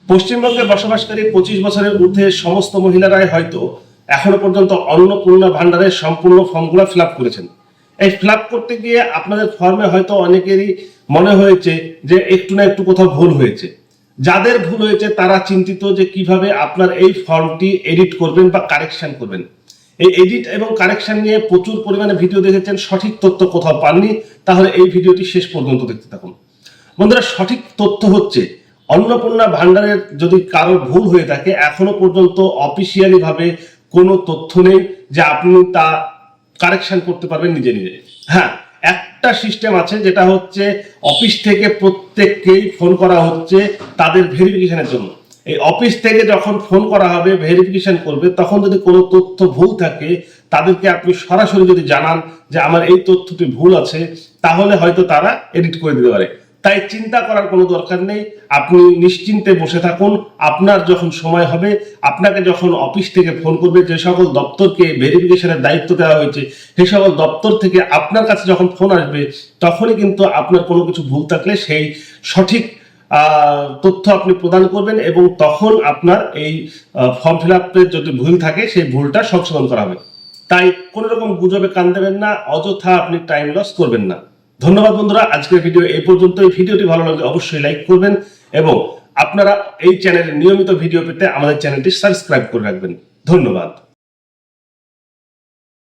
পশ্চিমবঙ্গে বসবাসকারী 25 বছরের ঊর্ধ্বে সমস্ত মহিলারাই হয়তো এখনো পর্যন্ত অন্নপূর্ণা ভান্ডারের সম্পূর্ণ ফর্মগুলো ফিল আপ করেছেন। এই ফিল আপ করতে গিয়ে আপনাদের ফর্মে হয়তো অনেকেরই মনে হয়েছে যে একটু না একটু কোথাও ভুল হয়েছে। যাদের ভুল হয়েছে তারা চিন্তিত যে কিভাবে আপনার এই ফর্মটি এডিট করবেন বা কারেকশন করবেন। এই এডিট এবং কারেকশন নিয়ে প্রচুর পরিমাণে ভিডিও দেখেছেন, সঠিক তথ্য কোথাও পাননি, তাহলে এই ভিডিওটি শেষ পর্যন্ত দেখতে থাকুন। বন্ধুরা, সঠিক তথ্য হচ্ছে অন্নপূর্ণা ভান্ডারের যদি কারো ভুল হয়ে থাকে এখনো পর্যন্ত অফিসিয়ালি ভাবে কোনো তথ্য নেই যে আপনি তা কারেকশন করতে পারবেন নিজে নিজে। হ্যাঁ, একটা সিস্টেম আছে যেটা হচ্ছে অফিস থেকে প্রত্যেককেই ফোন করা হচ্ছে তাদের ভেরিফিকেশনের জন্য। এই অফিস থেকে যখন ফোন করা হবে ভেরিফিকেশন করবে, তখন যদি কোনো তথ্য ভুল থাকে তাদেরকে আপনি সরাসরি যদি জানান যে আমার এই তথ্যটি ভুল আছে, তাহলে হয়তো তারা এডিট করে দিতে পারে। তাই চিন্তা করার কোনো দরকার নেই, আপনি নিশ্চিন্তে বসে থাকুন। আপনার যখন সময় হবে, আপনাকে যখন অফিস থেকে ফোন করবে, যে সকল দপ্তরকে ভেরিফিকেশনের দায়িত্ব দেওয়া হয়েছে সেই সকল দপ্তর থেকে আপনার কাছে যখন ফোন আসবে, তখনই কিন্তু আপনার কোনো কিছু ভুল থাকলে সেই সঠিক তথ্য আপনি প্রদান করবেন এবং তখন আপনার এই ফর্ম ফিল আপের যদি ভুল থাকে সেই ভুলটা সংশোধন করা হবে। তাই কোনো রকম গুজবে কান দেবেন না, অযথা আপনি টাইম লস করবেন না। ধন্যবাদ বন্ধুরা, আজকের ভিডিও এই পর্যন্ত। এই ভিডিওটি ভালো লাগলে অবশ্যই লাইক করবেন এবং আপনারা এই চ্যানেলে নিয়মিত ভিডিও পেতে আমাদের চ্যানেলটি সাবস্ক্রাইব করে রাখবেন। ধন্যবাদ।